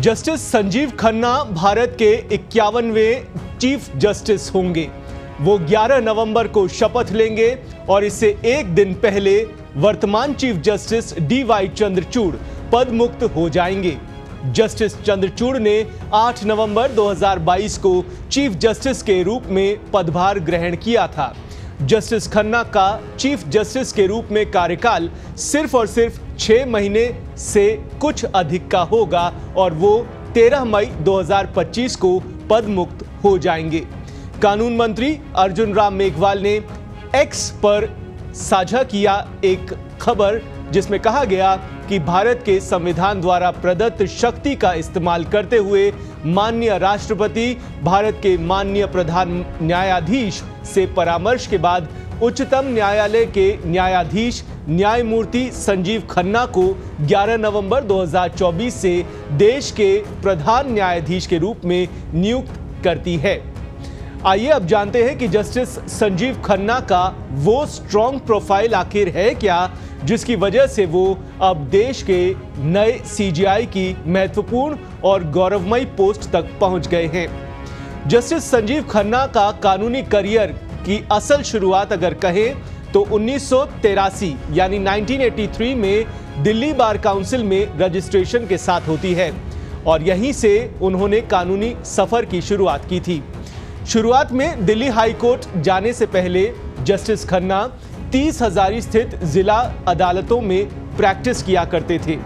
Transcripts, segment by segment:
Justice Sanjeev Khanna Bharat के 51वें chief justice होंगे। वो 11 नवंबर को शपथ लेंगे और इससे एक दिन पहले वर्तमान चीफ जस्टिस DY चंद्रचूड़ पद मुक्त हो जाएंगे। जस्टिस चंद्रचूड़ ने 8 नवंबर 2022 को चीफ जस्टिस के रूप में पदभार ग्रहण किया था। जस्टिस खन्ना का चीफ जस्टिस के रूप में कार्यकाल सिर्फ और सिर्फ 6 महीने से कुछ अधिक का होगा और वो 13 मई 2025 को पद मुक्त हो जाएंगे। कानून मंत्री अर्जुन राम मेघवाल ने एक्स पर साझा किया एक खबर जिसमें कहा गया कि भारत के संविधान द्वारा प्रदत्त शक्ति का इस्तेमाल करते हुए माननीय राष्ट्रपति भारत के माननीय प्रधान न्यायाधीश से परामर्श के बाद उच्चतम न्यायालय के न्यायाधीश न्यायमूर्ति संजीव खन्ना को 11 नवंबर 2024 से देश के प्रधान न्यायाधीश के रूप में नियुक्त करती है। आइए अब जानते हैं कि जस्टिस संजीव खन्ना का वो स्ट्रॉन्ग प्रोफाइल आखिर है क्या जिसकी वजह से वो अब देश के नए CJI की महत्वपूर्ण और गौरवमयी पोस्ट तक पहुंच गए हैं। जस्टिस संजीव खन्ना का कानूनी करियर की असल शुरुआत अगर कहें तो 1983 यानी 1983 में दिल्ली बार काउंसिल में रजिस्ट्रेशन के साथ होती है और यहीं से उन्होंने कानूनी सफर की शुरुआत की थी। शुरुआत में दिल्ली हाई कोर्ट जाने से पहले जस्टिस खन्ना 30 हजारी स्थित जिला अदालतों में प्रैक्टिस किया करते थे।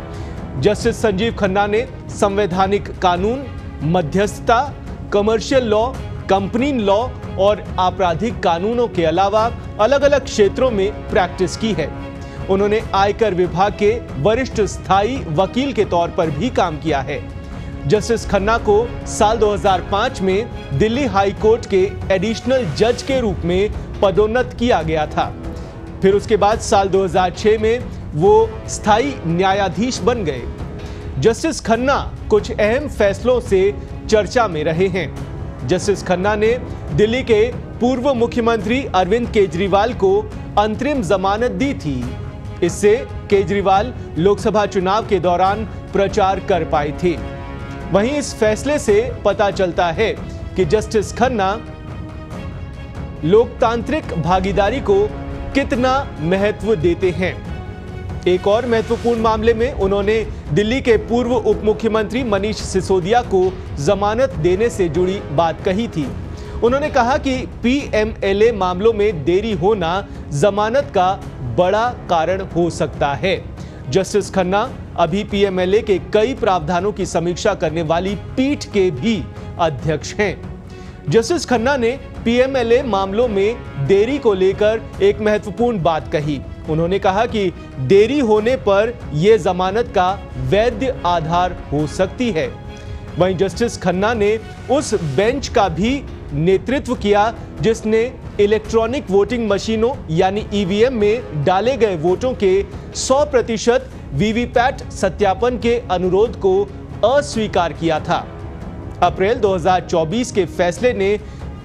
जस्टिस संजीव खन्ना ने संवैधानिक कानून, मध्यस्थता, कमर्शियल लॉ, कंपनी लॉ और आपराधिक कानूनों के अलावा अलग अलग क्षेत्रों में प्रैक्टिस की है। उन्होंने आयकर विभाग के वरिष्ठ स्थायी वकील के तौर पर भी काम किया है। जस्टिस खन्ना को साल 2005 में दिल्ली हाई कोर्ट के एडिशनल जज के रूप में पदोन्नत किया गया था। फिर उसके बाद साल 2006 में वो स्थायी न्यायाधीश बन गए। जस्टिस खन्ना कुछ अहम फैसलों से चर्चा में रहे हैं। जस्टिस खन्ना ने दिल्ली के पूर्व मुख्यमंत्री अरविंद केजरीवाल को अंतरिम जमानत दी थी। इससे केजरीवाल लोकसभा चुनाव के दौरान प्रचार कर पाए थे। वहीं इस फैसले से पता चलता है कि जस्टिस खन्ना लोकतांत्रिक भागीदारी को कितना महत्व देते हैं। एक और महत्वपूर्ण मामले में उन्होंने दिल्ली के पूर्व उप मुख्यमंत्री मनीष सिसोदिया को जमानत देने से जुड़ी बात कही थी। उन्होंने कहा कि PMLA मामलों में देरी होना जमानत का बड़ा कारण हो सकता है। जस्टिस खन्ना अभी PMLA के कई प्रावधानों की समीक्षा करने वाली पीठ के भी अध्यक्ष हैं। जस्टिस खन्ना ने PMLA मामलों में देरी को लेकर एक महत्वपूर्ण बात कही। उन्होंने कहा कि देरी होने पर यह जमानत का वैध आधार हो सकती है। वहीं जस्टिस खन्ना ने उस बेंच का भी नेतृत्व किया जिसने इलेक्ट्रॉनिक वोटिंग मशीनों यानी EVM में डाले गए वोटों के 100% VVPAT सत्यापन के अनुरोध को अस्वीकार किया था। अप्रैल 2024 के फैसले ने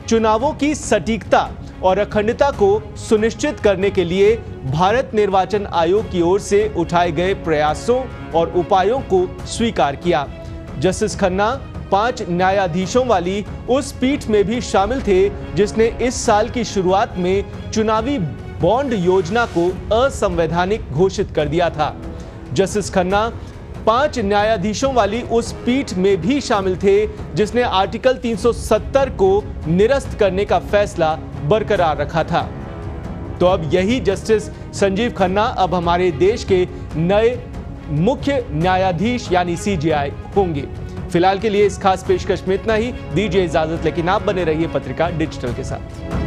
चुनावों की सटीकता और अखंडता को सुनिश्चित करने के लिए भारत निर्वाचन आयोग की ओर से उठाए गए प्रयासों और उपायों को स्वीकार किया। जस्टिस खन्ना 5 न्यायाधीशों वाली उस पीठ में भी शामिल थे जिसने इस साल की शुरुआत में चुनावी बॉन्ड योजना को असंवैधानिक घोषित कर दिया था। जस्टिस खन्ना 5 न्यायाधीशों वाली उस पीठ में भी शामिल थे जिसने आर्टिकल 370 को निरस्त करने का फैसला बरकरार रखा था। तो अब यही जस्टिस संजीव खन्ना अब हमारे देश के नए मुख्य न्यायाधीश यानी CJI होंगे। फिलहाल के लिए इस खास पेशकश में इतना ही। दीजिए इजाजत, लेकिन आप बने रहिए पत्रिका डिजिटल के साथ।